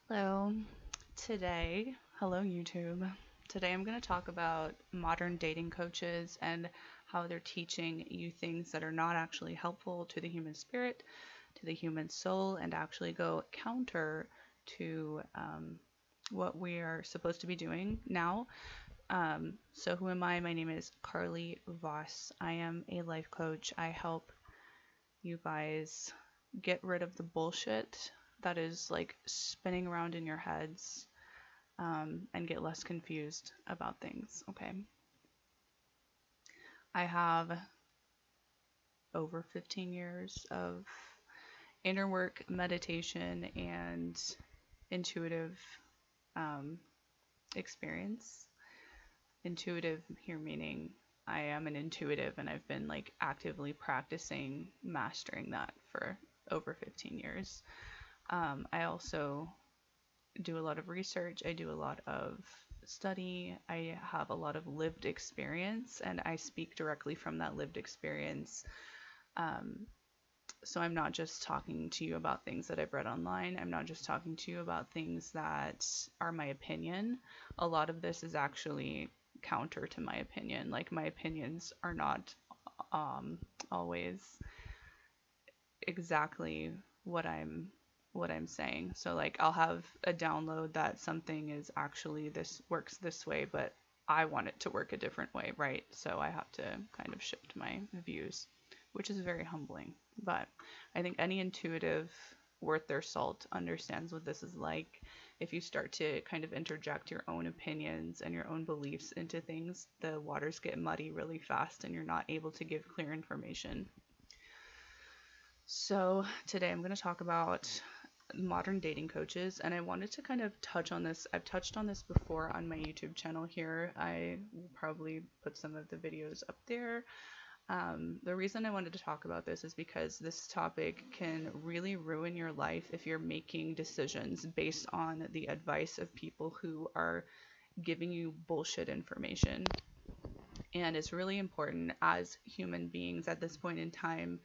Hello. Hello YouTube. Today I'm going to talk about modern dating coaches and how they're teaching you things that are not actually helpful to the human spirit, to the human soul, and actually go counter to what we are supposed to be doing now. So, who am I? My name is Carly Voss. I am a life coach. I help you guys get rid of the bullshit that is like spinning around in your heads, and get less confused about things. Okay. I have over 15 years of inner work, meditation, and intuitive um, experience. Intuitive here meaning I am an intuitive and I've been like actively practicing mastering that for over 15 years. I also do a lot of research, I do a lot of study, I have a lot of lived experience, and I speak directly from that lived experience. Um, so I'm not just talking to you about things that I've read online, I'm not just talking to you about things that are my opinion. A lot of this is actually counter to my opinion. Like, my opinions are not um, always exactly what I'm saying. So like I'll have a download that something is actually this works this way, but I want it to work a different way, right? So I have to kind of shift my views, which is very humbling. But I think any intuitive worth their salt understands what this is like. If you start to kind of interject your own opinions and your own beliefs into things, the waters get muddy really fast and you're not able to give clear information. So, today I'm going to talk about modern dating coaches, and I wanted to kind of touch on this. I've touched on this before on my YouTube channel here. I will probably put some of the videos up there. The reason I wanted to talk about this is because this topic can really ruin your life if you're making decisions based on the advice of people who are giving you bullshit information. And it's really important as human beings at this point in time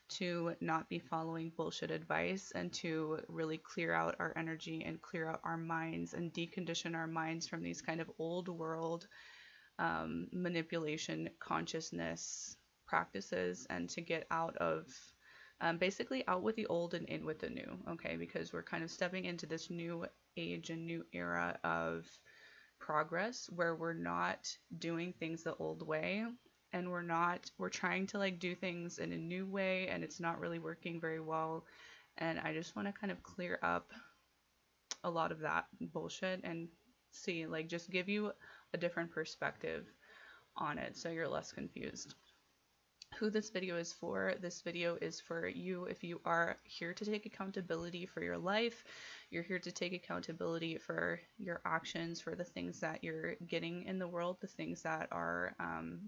to not be following bullshit advice and to really clear out our energy and clear out our minds and decondition our minds from these kind of old world manipulation consciousness practices, and to get out of basically out with the old and in with the new. Okay, because we're kind of stepping into this new age and new era of progress where we're not doing things the old way, and we're trying to like do things in a new way, and it's not really working very well. And I just want to kind of clear up a lot of that bullshit and see, like, just give you a different perspective on it so you're less confused. Who this video is for. This video is for you if you are here to take accountability for your life. You're here to take accountability for your actions, for the things that you're getting in the world, the things that are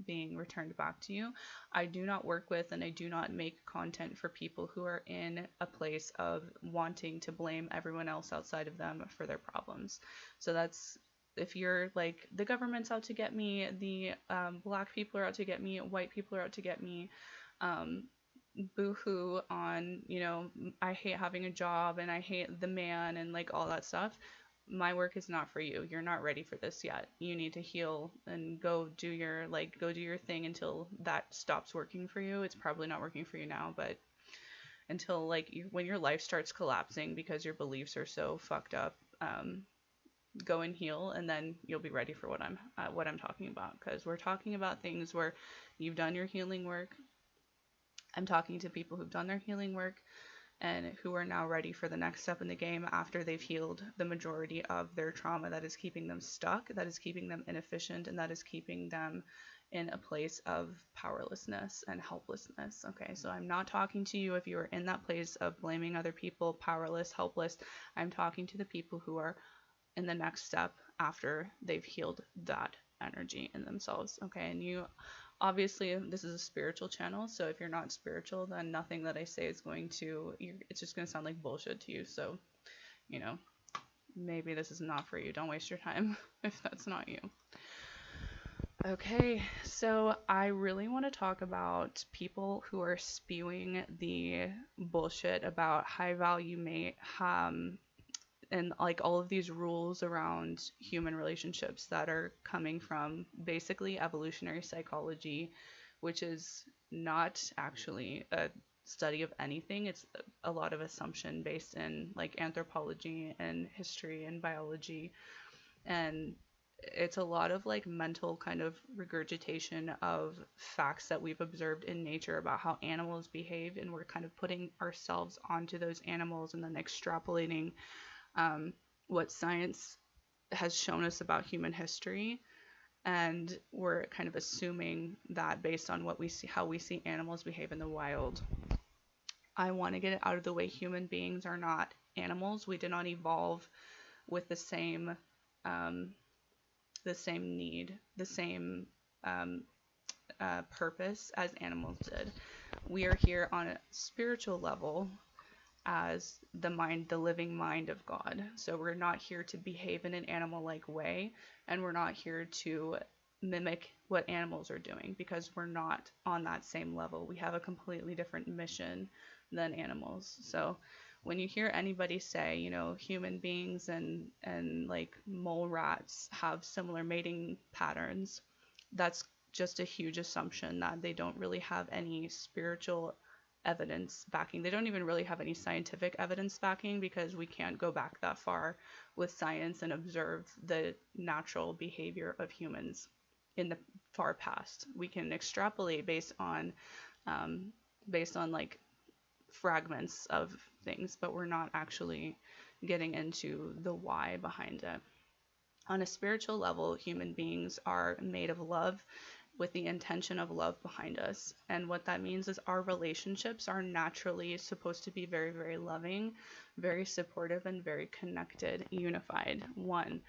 being returned back to you. I do not work with and I do not make content for people who are in a place of wanting to blame everyone else outside of them for their problems. So that's, if you're like, the government's out to get me, the black people are out to get me, white people are out to get me, boo-hoo on, I hate having a job and I hate the man and like all that stuff. My work is not for you. You're not ready for this yet. You need to heal and go do your thing until that stops working for you. It's probably not working for you now, but until like when your life starts collapsing because your beliefs are so fucked up, go and heal, and then you'll be ready for what I'm talking about, because we're talking about things where you've done your healing work. I'm talking to people who've done their healing work and who are now ready for the next step in the game after they've healed the majority of their trauma that is keeping them stuck, that is keeping them inefficient, and that is keeping them in a place of powerlessness and helplessness. Okay, so I'm not talking to you if you are in that place of blaming other people, powerless, helpless. I'm talking to the people who are in the next step after they've healed that energy in themselves. Okay, and you obviously, this is a spiritual channel, so if you're not spiritual, then nothing that I say is going to, it's just going to sound like bullshit to you. So, maybe this is not for you. Don't waste your time if that's not you. Okay, so I really want to talk about people who are spewing the bullshit about high value mate, and like all of these rules around human relationships that are coming from basically evolutionary psychology, which is not actually a study of anything. It's a lot of assumption based in like anthropology and history and biology. And it's a lot of like mental kind of regurgitation of facts that we've observed in nature about how animals behave, and we're kind of putting ourselves onto those animals and then extrapolating what science has shown us about human history, and we're kind of assuming that based on what we see, how we see animals behave in the wild. I want to get it out of the way. Human beings are not animals. We did not evolve with um, the same need, the same purpose as animals did. We are here on a spiritual level as the mind, the living mind of God. So we're not here to behave in an animal-like way, and we're not here to mimic what animals are doing, because we're not on that same level. We have a completely different mission than animals. So when you hear anybody say, you know, human beings and like mole rats have similar mating patterns, that's just a huge assumption that they don't really have any spiritual evidence backing. They don't even really have any scientific evidence backing, because we can't go back that far with science and observe the natural behavior of humans in the far past. We can extrapolate based on like fragments of things, but we're not actually getting into the why behind it. On a spiritual level, human beings are made of love with the intention of love behind us. And what that means is our relationships are naturally supposed to be very, very loving, very supportive, and very connected, unified. One,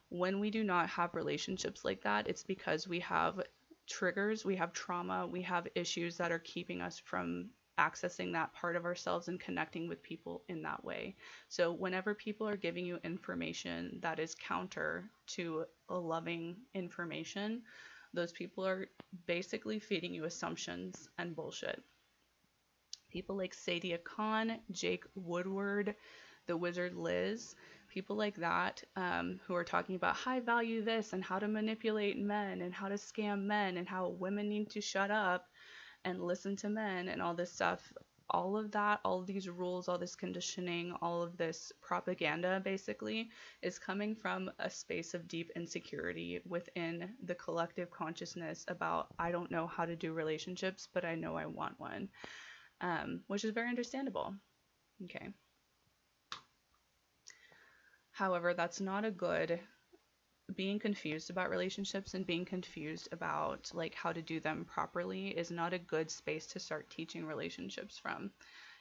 when we do not have relationships like that, it's because we have triggers, we have trauma, we have issues that are keeping us from accessing that part of ourselves and connecting with people in that way. So whenever people are giving you information that is counter to a loving information, those people are basically feeding you assumptions and bullshit. People like Sadia Khan, Jake Woodward, the Wizard Liz, people like that, who are talking about high value this and how to manipulate men and how to scam men and how women need to shut up and listen to men and all this stuff. All of that, all of these rules, all this conditioning, all of this propaganda basically is coming from a space of deep insecurity within the collective consciousness about, I don't know how to do relationships, but I know I want one, which is very understandable. Okay. However, that's not a good, being confused about relationships and being confused about like how to do them properly is not a good space to start teaching relationships from.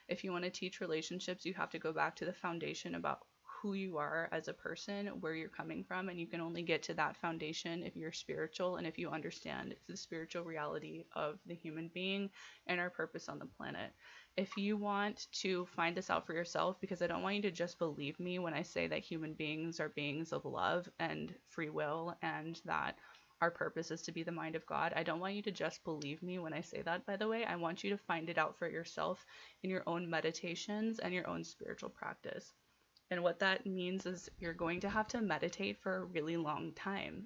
If you want to teach relationships, you have to go back to the foundation about who you are as a person, where you're coming from, and you can only get to that foundation if you're spiritual and if you understand the spiritual reality of the human being and our purpose on the planet. If you want to find this out for yourself, because I don't want you to just believe me when I say that human beings are beings of love and free will and that our purpose is to be the mind of God. I don't want you to just believe me when I say that, by the way. I want you to find it out for yourself in your own meditations and your own spiritual practice. And what that means is you're going to have to meditate for a really long time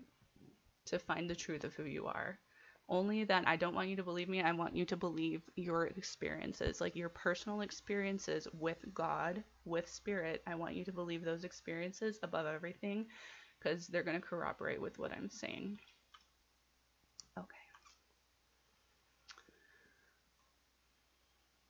to find the truth of who you are. Only then, I don't want you to believe me. I want you to believe your experiences, like your personal experiences with God, with spirit. I want you to believe those experiences above everything, because they're going to corroborate with what I'm saying. Okay.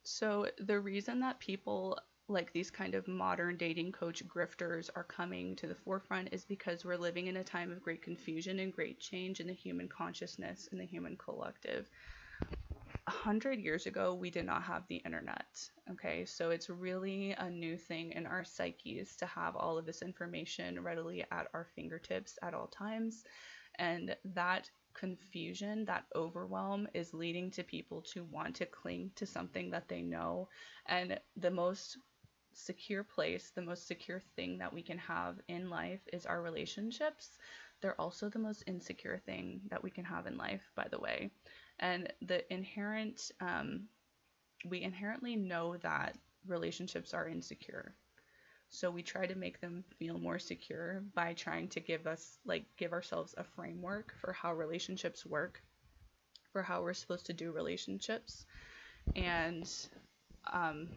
So the reason that people like these kind of modern dating coach grifters are coming to the forefront is because we're living in a time of great confusion and great change in the human consciousness and the human collective. 100 years ago, we did not have the internet. Okay, so it's really a new thing in our psyches to have all of this information readily at our fingertips at all times. And that confusion, that overwhelm is leading to people to want to cling to something that they know. And the most secure place, the most secure thing that we can have in life is our relationships. They're also the most insecure thing that we can have in life, by the way. And we inherently know that relationships are insecure. So we try to make them feel more secure by trying to give ourselves a framework for how relationships work, for how we're supposed to do relationships. And um,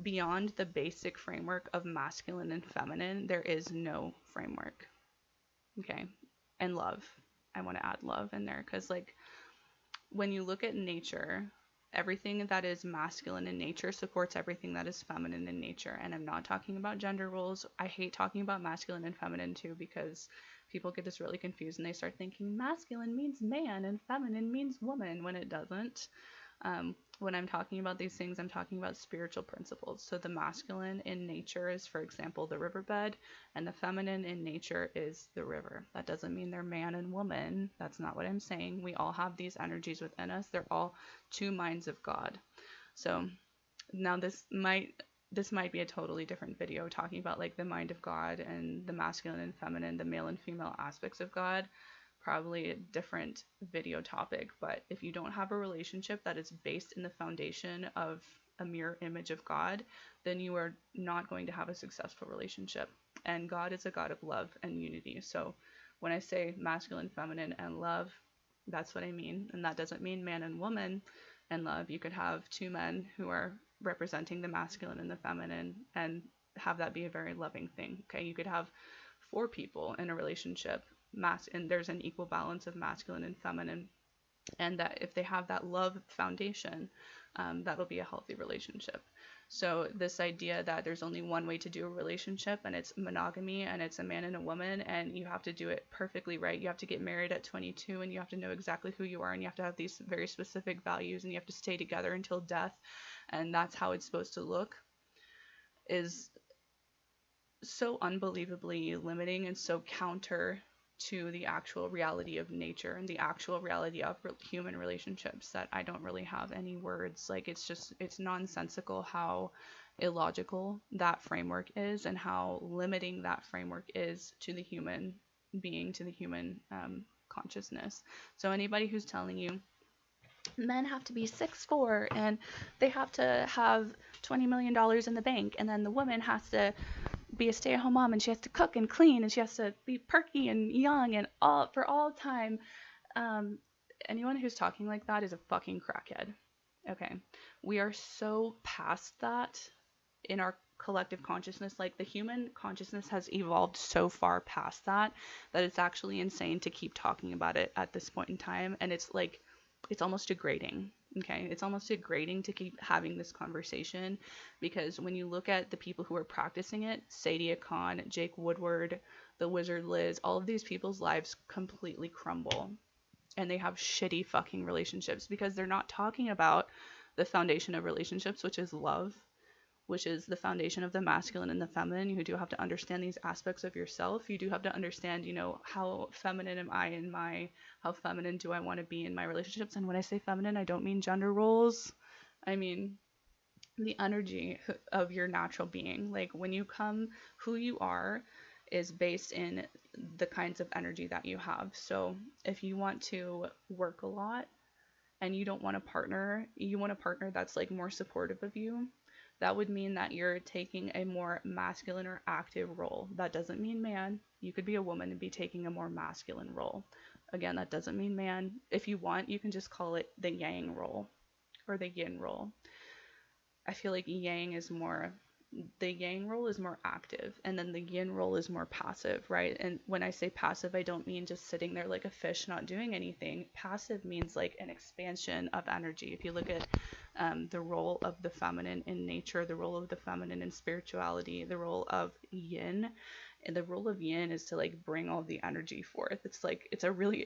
beyond the basic framework of masculine and feminine, there is no framework. Okay. And love. I want to add love in there because, like, when you look at nature, everything that is masculine in nature supports everything that is feminine in nature. And I'm not talking about gender roles. I hate talking about masculine and feminine too, because people get this really confused and they start thinking masculine means man and feminine means woman when it doesn't. When I'm talking about these things, I'm talking about spiritual principles. So the masculine in nature is, for example, the riverbed, and the feminine in nature is the river. That doesn't mean they're man and woman. That's not what I'm saying. We all have these energies within us. They're all two minds of God. So now this might be a totally different video talking about like the mind of God and the masculine and feminine, the male and female aspects of God. Probably a different video topic, but if you don't have a relationship that is based in the foundation of a mirror image of God, then you are not going to have a successful relationship. And God is a God of love and unity. So when I say masculine, feminine, and love, that's what I mean. And that doesn't mean man and woman and love. You could have two men who are representing the masculine and the feminine and have that be a very loving thing. Okay, you could have four people in a relationship, and there's an equal balance of masculine and feminine, and that if they have that love foundation, that'll be a healthy relationship. So this idea that there's only one way to do a relationship and it's monogamy and it's a man and a woman and you have to do it perfectly right. You have to get married at 22 and you have to know exactly who you are and you have to have these very specific values and you have to stay together until death and that's how it's supposed to look, is so unbelievably limiting and so counter to the actual reality of nature and the actual reality of human relationships that I don't really have any words. Like, it's nonsensical how illogical that framework is and how limiting that framework is to the human being, to the human consciousness. So anybody who's telling you men have to be 6'4" and they have to have $20 million in the bank, and then the woman has to be a stay-at-home mom and she has to cook and clean and she has to be perky and young and all for all time. Anyone who's talking like that is a fucking crackhead. Okay, we are so past that in our collective consciousness. Like, the human consciousness has evolved so far past that it's actually insane to keep talking about it at this point in time, and it's like it's almost degrading. Okay, it's almost degrading to keep having this conversation, because when you look at the people who are practicing it, Sadia Khan, Jake Woodward, the Wizard Liz, all of these people's lives completely crumble and they have shitty fucking relationships because they're not talking about the foundation of relationships, which is love, which is the foundation of the masculine and the feminine. You do have to understand these aspects of yourself. You do have to understand, how feminine am I how feminine do I want to be in my relationships? And when I say feminine, I don't mean gender roles. I mean the energy of your natural being. Like, when you come, who you are is based in the kinds of energy that you have. So if you want to work a lot and you don't want a partner, you want a partner that's like more supportive of you, that would mean that you're taking a more masculine or active role. That doesn't mean man. You could be a woman and be taking a more masculine role. Again, that doesn't mean man. If you want, you can just call it the yang role or the yin role. I feel like the yang role is more active, and then the yin role is more passive, right? And when I say passive, I don't mean just sitting there like a fish not doing anything. Passive means like an expansion of energy. If you look at the role of the feminine in nature, the role of the feminine in spirituality, the role of yin, and the role of yin is to like bring all the energy forth. It's a really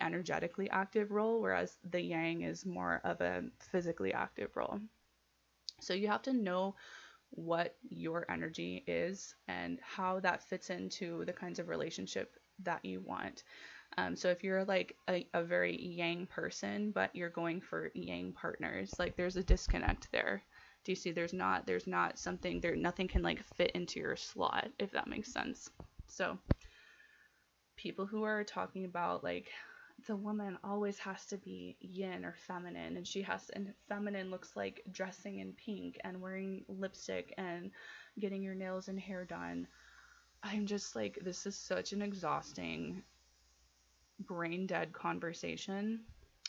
energetically active role, whereas the yang is more of a physically active role. So you have to know what your energy is and how that fits into the kinds of relationship that you want. So if you're like a very yang person, but you're going for yang partners, like there's a disconnect there. Do you see? There's not something there. Nothing can like fit into your slot, if that makes sense. So people who are talking about like the woman always has to be yin or feminine, and feminine looks like dressing in pink and wearing lipstick and getting your nails and hair done. I'm just like, this is such an exhausting, brain dead conversation.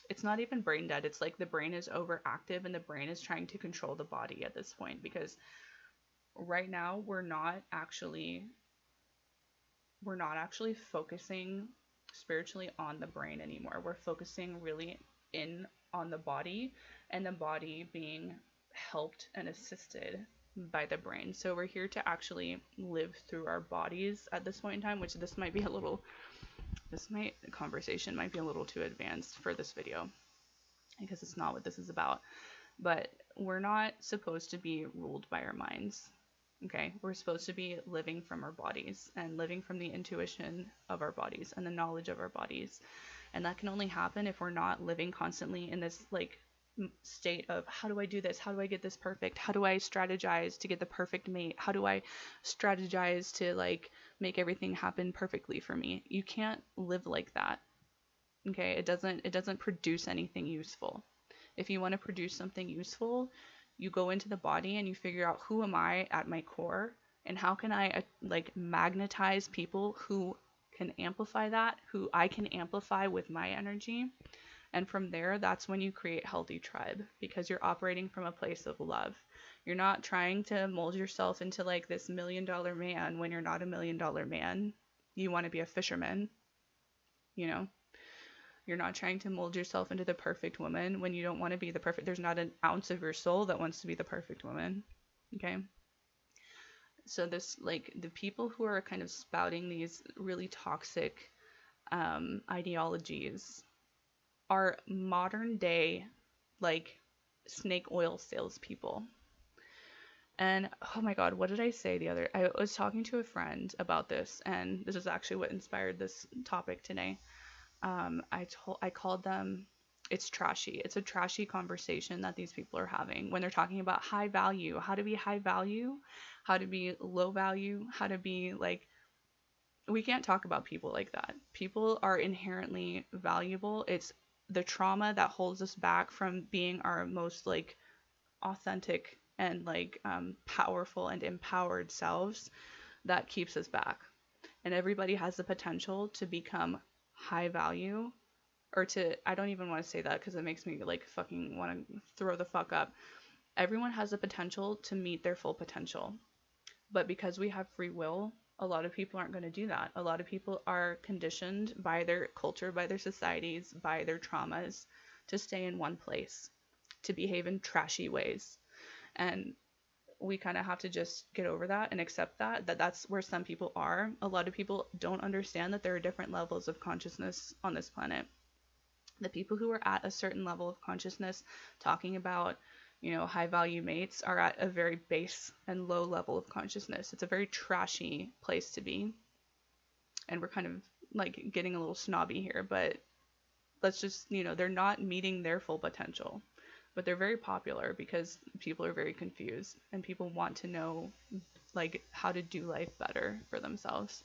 It's not even brain dead. It's like the brain is overactive and the brain is trying to control the body at this point, because right now we're not actually focusing spiritually on the brain anymore. We're focusing really in on the body, and the body being helped and assisted by the brain. So we're here to actually live through our bodies at this point in time, which conversation might be a little too advanced for this video, because it's not what this is about. But we're not supposed to be ruled by our minds. Okay, we're supposed to be living from our bodies and living from the intuition of our bodies and the knowledge of our bodies. And that can only happen if we're not living constantly in this like state of, how do I do this? How do I get this perfect? How do I strategize to get the perfect mate? How do I strategize to like make everything happen perfectly for me? You can't live like that. Okay, it doesn't produce anything useful. If you want to produce something useful, you go into the body and you figure out, who am I at my core, and how can I like magnetize people who can amplify that, who I can amplify with my energy. And from there, that's when you create healthy tribe, because you're operating from a place of love. You're not trying to mold yourself into like this $1 million man when you're not a $1 million man. You want to be a fisherman, you know? You're not trying to mold yourself into the perfect woman when you don't want to be the perfect. There's not an ounce of your soul that wants to be the perfect woman. Okay? So this, like, the people who are kind of spouting these really toxic ideologies are modern day, like, snake oil salespeople. And oh my God, what did I say I was talking to a friend about this, and this is actually what inspired this topic today. I called them, it's trashy. It's a trashy conversation that these people are having when they're talking about high value, how to be high value, how to be low value, how to be like, we can't talk about people like that. People are inherently valuable. It's the trauma that holds us back from being our most like authentic and like powerful and empowered selves that keeps us back. And everybody has the potential to become high value, or to, I don't even want to say that because it makes me like fucking want to throw the fuck up. Everyone has the potential to meet their full potential. But because we have free will, a lot of people aren't going to do that. A lot of people are conditioned by their culture, by their societies, by their traumas to stay in one place, to behave in trashy ways. And we kind of have to just get over that and accept that that's where some people are. A lot of people don't understand that there are different levels of consciousness on this planet. The people who are at a certain level of consciousness talking about, you know, high value mates are at a very base and low level of consciousness. It's a very trashy place to be. And we're kind of like getting a little snobby here, but let's just, you know, they're not meeting their full potential. But they're very popular because people are very confused and people want to know like how to do life better for themselves.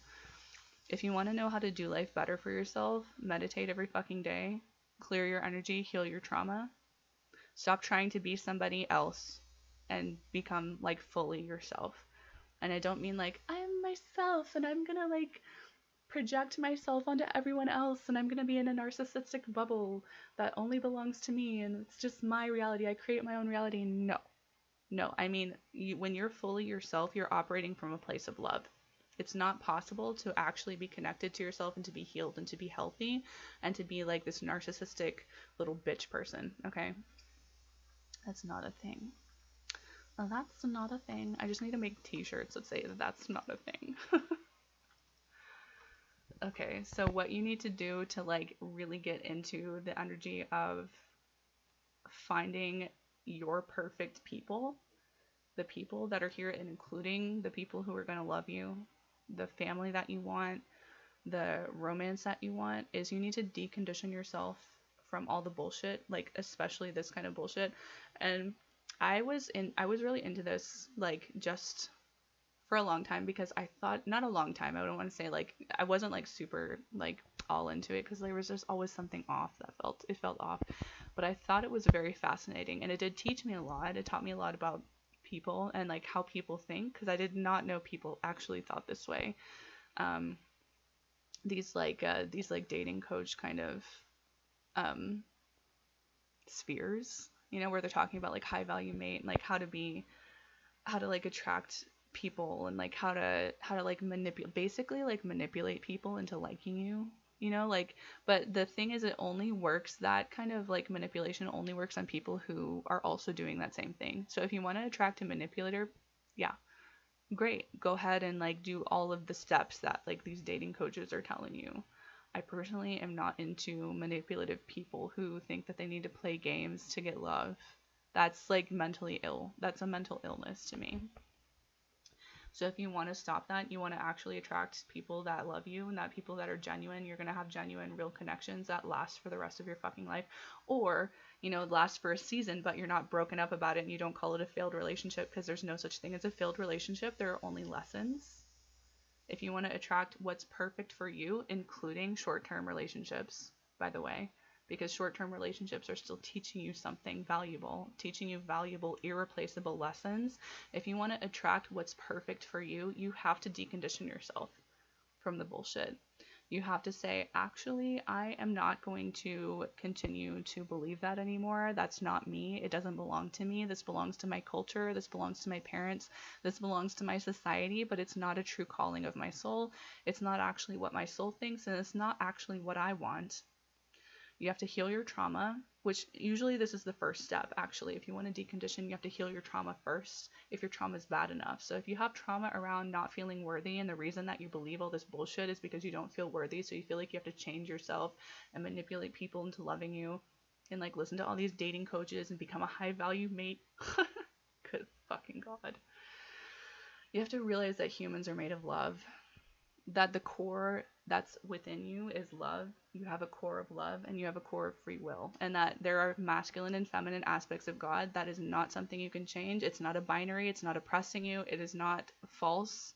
If you want to know how to do life better for yourself, meditate every fucking day, clear your energy, heal your trauma. Stop trying to be somebody else and become like fully yourself. And I don't mean like, I'm myself and I'm gonna like project myself onto everyone else and I'm going to be in a narcissistic bubble that only belongs to me and it's just my reality. I create my own reality. No, I mean, when you're fully yourself, you're operating from a place of love. It's not possible to actually be connected to yourself and to be healed and to be healthy and to be like this narcissistic little bitch person. Okay, that's not a thing. That's not a thing. I just need to make t-shirts that say that's not a thing. Okay, so what you need to do to like really get into the energy of finding your perfect people, the people that are here, and including the people who are going to love you, the family that you want, the romance that you want, is you need to decondition yourself from all the bullshit, like especially this kind of bullshit. And I was really into this like just for a long time, because I thought, not a long time, I don't want to say like, I wasn't like super like all into it, because there was just always something off it felt off, but I thought it was very fascinating, and it did teach me a lot. It taught me a lot about people and like how people think, because I did not know people actually thought this way. Um, these like dating coach kind of um, spheres, you know, where they're talking about like high value mate and like how to like attract people and like how to like manipulate, basically like manipulate people into liking you, you know, like, but the thing is, it only works, that kind of like manipulation only works on people who are also doing that same thing. So if you want to attract a manipulator, yeah, great, go ahead and like do all of the steps that like these dating coaches are telling you. I personally am not into manipulative people who think that they need to play games to get love. That's like mentally ill. That's a mental illness to me. So if you want to stop that, you want to actually attract people that love you and that people that are genuine, you're going to have genuine, real connections that last for the rest of your fucking life. Or, you know, last for a season, but you're not broken up about it and you don't call it a failed relationship, because there's no such thing as a failed relationship. There are only lessons. If you want to attract what's perfect for you, including short-term relationships, by the way, because short-term relationships are still teaching you something valuable, teaching you valuable, irreplaceable lessons. If you want to attract what's perfect for you, you have to decondition yourself from the bullshit. You have to say, actually, I am not going to continue to believe that anymore. That's not me. It doesn't belong to me. This belongs to my culture. This belongs to my parents. This belongs to my society, but it's not a true calling of my soul. It's not actually what my soul thinks, and it's not actually what I want. You have to heal your trauma, which usually this is the first step, actually. If you want to decondition, you have to heal your trauma first if your trauma is bad enough. So if you have trauma around not feeling worthy, and the reason that you believe all this bullshit is because you don't feel worthy, so you feel like you have to change yourself and manipulate people into loving you and like listen to all these dating coaches and become a high value mate. Good fucking God. You have to realize that humans are made of love, that the core that's within you is love. You have a core of love and you have a core of free will, and that there are masculine and feminine aspects of God. That is not something you can change. It's not a binary. It's not oppressing you. It is not false.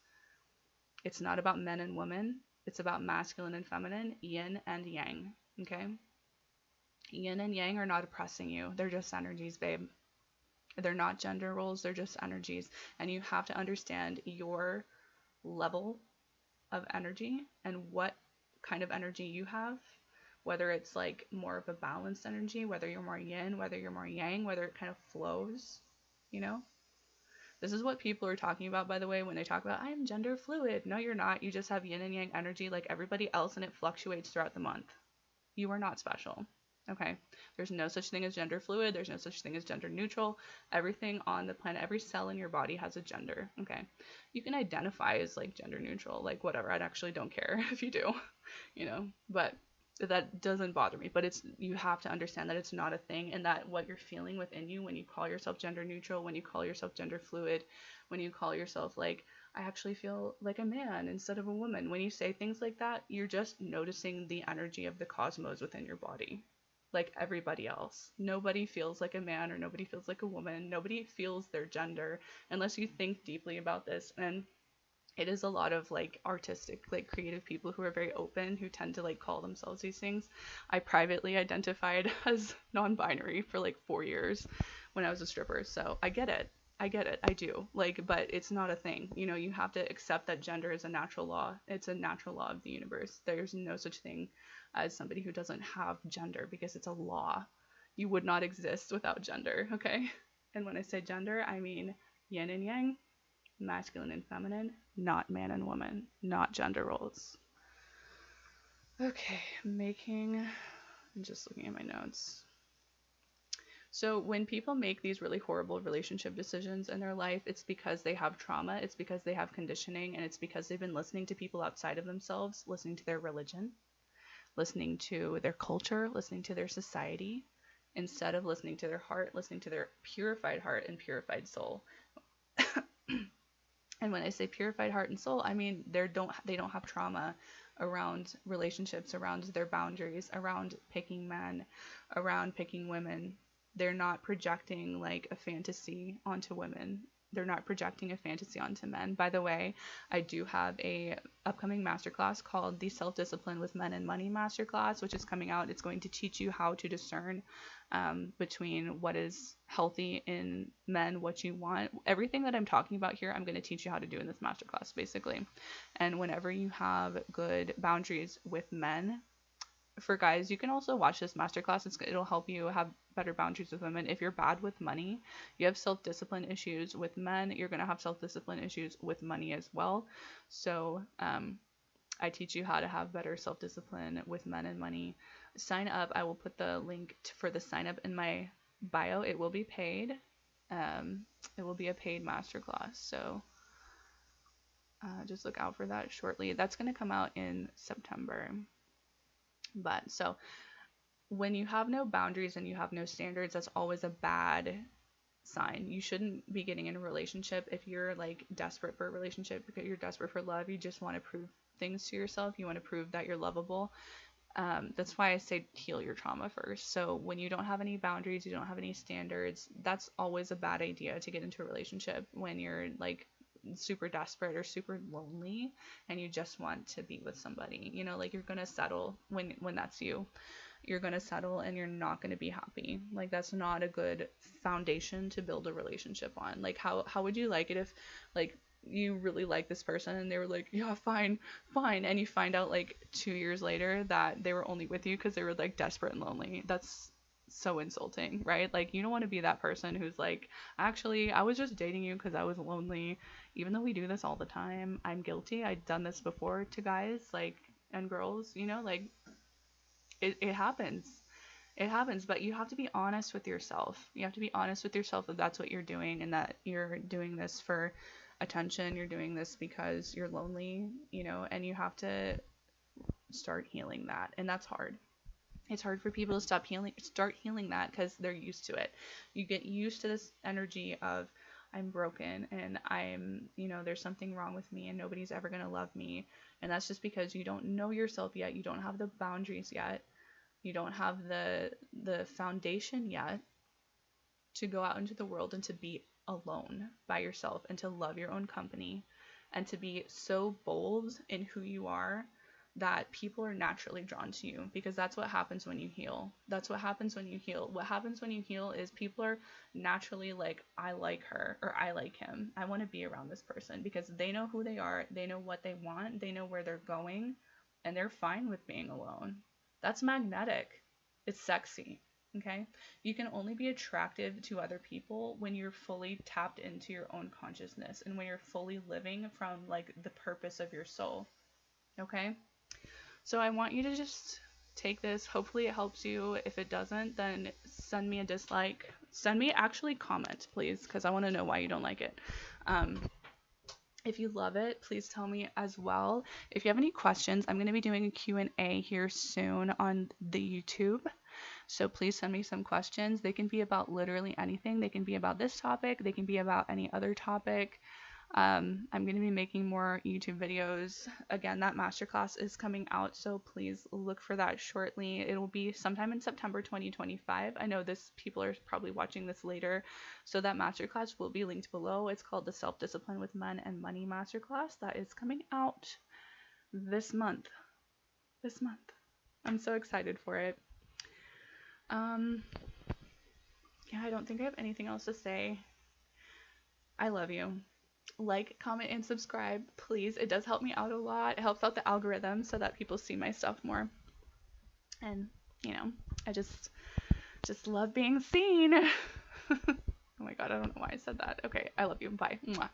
It's not about men and women. It's about masculine and feminine, yin and yang. Okay? Yin and yang are not oppressing you. They're just energies, babe. They're not gender roles. They're just energies. And you have to understand your level of energy and what kind of energy you have, whether it's like more of a balanced energy, whether you're more yin, whether you're more yang, whether it kind of flows, you know. This is what people are talking about, by the way, when they talk about, I am gender fluid. No, you're not. You just have yin and yang energy like everybody else, and it fluctuates throughout the month. You are not special. Okay, there's no such thing as gender fluid. There's no such thing as gender neutral. Everything on the planet, every cell in your body has a gender. Okay, you can identify as like gender neutral, like whatever. I actually don't care if you do, you know, but that doesn't bother me. But it's, you have to understand that it's not a thing, and that what you're feeling within you when you call yourself gender neutral, when you call yourself gender fluid, when you call yourself like, I actually feel like a man instead of a woman, when you say things like that, you're just noticing the energy of the cosmos within your body. Like everybody else. Nobody feels like a man or nobody feels like a woman. Nobody feels their gender unless you think deeply about this. And it is a lot of like artistic, like creative people who are very open, who tend to like call themselves these things. I privately identified as non-binary for like 4 years when I was a stripper. So I get it. I get it. I do. Like, but it's not a thing. You know, you have to accept that gender is a natural law. It's a natural law of the universe. There's no such thing as somebody who doesn't have gender, because it's a law. You would not exist without gender, okay? And when I say gender, I mean yin and yang, masculine and feminine, not man and woman, not gender roles. Okay, I'm just looking at my notes. So when people make these really horrible relationship decisions in their life, it's because they have trauma, it's because they have conditioning, and it's because they've been listening to people outside of themselves, listening to their religion, listening to their culture, listening to their society, instead of listening to their heart, listening to their purified heart and purified soul. And when I say purified heart and soul, I mean they don't have trauma around relationships, around their boundaries, around picking men, around picking women. They're not projecting like a fantasy onto women. they're not projecting a fantasy onto men. By the way, I do have a upcoming masterclass called the Self-Discipline with Men and Money Masterclass, which is coming out. It's going to teach you how to discern between what is healthy in men, what you want. Everything that I'm talking about here, I'm going to teach you how to do in this masterclass, basically. And whenever you have good boundaries with men, for guys, you can also watch this masterclass. It'll help you have better boundaries with women. If you're bad with money, you have self-discipline issues with men, you're going to have self-discipline issues with money as well. So I teach you how to have better self-discipline with men and money. Sign up. I will put the link for the sign up in my bio. It will be paid. It will be a paid masterclass. So just look out for that shortly. That's going to come out in September. But so when you have no boundaries and you have no standards, that's always a bad sign. You shouldn't be getting in a relationship if you're like desperate for a relationship, because you're desperate for love. You just want to prove things to yourself. You want to prove that you're lovable. That's why I say heal your trauma first. So when you don't have any boundaries, you don't have any standards, that's always a bad idea to get into a relationship when you're like super desperate or super lonely and you just want to be with somebody. You know, like you're gonna settle when that's you. You're gonna settle and you're not gonna be happy. Like that's not a good foundation to build a relationship on. Like how would you like it if like you really like this person and they were like, yeah, fine, and you find out like 2 years later that they were only with you because they were like desperate and lonely. That's so insulting, right? Like you don't want to be that person who's like, actually I was just dating you because I was lonely. Even though we do this all the time, I'm guilty. I've done this before to guys like and girls, you know, like it happens. It happens, but you have to be honest with yourself. You have to be honest with yourself that that's what you're doing and that you're doing this for attention. You're doing this because you're lonely, you know, and you have to start healing that. And that's hard. It's hard for people to start healing that because they're used to it. You get used to this energy of I'm broken and I'm, you know, there's something wrong with me and nobody's ever going to love me. And that's just because you don't know yourself yet. You don't have the boundaries yet. You don't have the foundation yet to go out into the world and to be alone by yourself and to love your own company and to be so bold in who you are that people are naturally drawn to you, because that's what happens when you heal. That's what happens when you heal. What happens when you heal is people are naturally like, I like her or I like him. I want to be around this person because they know who they are. They know what they want. They know where they're going and they're fine with being alone. That's magnetic. It's sexy. Okay? You can only be attractive to other people when you're fully tapped into your own consciousness and when you're fully living from like the purpose of your soul. Okay? So I want you to just take this. Hopefully it helps you. If it doesn't, then send me a dislike. Actually comment, please, because I want to know why you don't like it. If you love it, please tell me as well. If you have any questions, I'm going to be doing a Q&A here soon on the YouTube. So please send me some questions. They can be about literally anything. They can be about this topic. They can be about any other topic. I'm going to be making more YouTube videos. Again, that masterclass is coming out, so please look for that shortly. It will be sometime in September 2025. I know people are probably watching this later, so that masterclass will be linked below. It's called the Self-Discipline with Men and Money Masterclass. That is coming out this month. I'm so excited for it. Yeah, I don't think I have anything else to say. I love you. Like, comment, and subscribe, please. It does help me out a lot. It helps out the algorithm so that people see my stuff more. And, you know, I just love being seen. Oh my god, I don't know why I said that. Okay, I love you. Bye. Mwah.